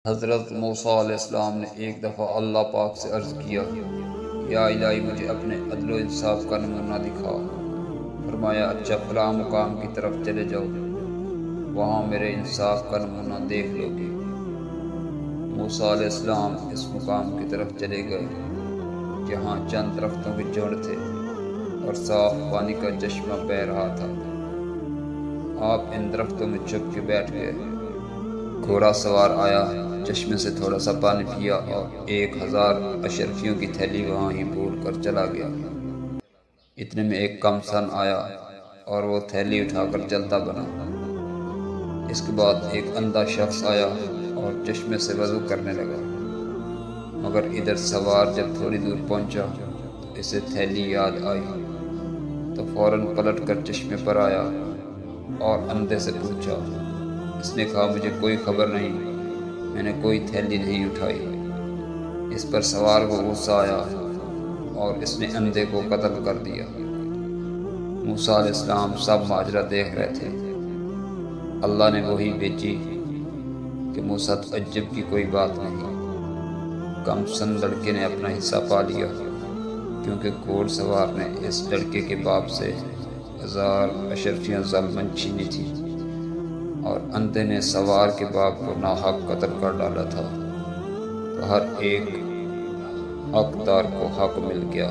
حضرت موسیٰ علیہ السلام نے ایک دفعہ اللہ پاک سے عرض کیا، یا الہی مجھے اپنے عدل و انصاف کا نمونہ دکھا۔ فرمایا، اچھا فلاں مقام کی طرف چلے جاؤ، وہاں میرے انصاف کا نمونہ دیکھ لو گے۔ موسیٰ علیہ السلام اس مقام کی طرف چلے گئے جہاں چند درختوں کے جھنڈ تھے اور صاف پانی کا چشمہ بہہ رہا تھا۔ آپ ان درختوں میں چھپ کے بیٹھ گئے۔ گھوڑا سوار آیا، چشمے سے تھوڑا سا پانی پیا اور 1000 اشرفیوں کی تھیلی وہاں ہی بھول کر چلا گیا۔ اتنے میں ایک کم سن آیا اور وہ تھیلی اٹھا کر چلتا بنا۔ اس کے بعد ایک اندھا شخص آیا اور چشمے سے وضو کرنے لگا، مگر ادھر سوار جب تھوڑی دور پہنچا تو اسے تھیلی یاد آئی، تو فوراً پلٹ کر چشمے پر آیا اور اندھے سے پوچھا۔ اس نے کہا، مجھے کوئی خبر نہیں، میں نے کوئی تھیلی نہیں اٹھائی۔ اس پر سوار کو غصہ آیا اور اس نے اندھے کو قتل کر دیا۔ موسیٰ علیہ السلام سب ماجرا دیکھ رہے تھے۔ اللہ نے وحی بھیجی کہ موسیٰ تعجب کی کوئی بات نہیں، کم سن لڑکے نے اپنا حصہ پا لیا، کیونکہ گھوڑ سوار نے اس لڑکے کے باپ سے 1000 اشرفیاں ظلماً چھینی تھی اور اندھے نے سوار کے باپ کو ناحق قتل کر ڈالا تھا، تو ہر ایک حقدار کو حق مل گیا۔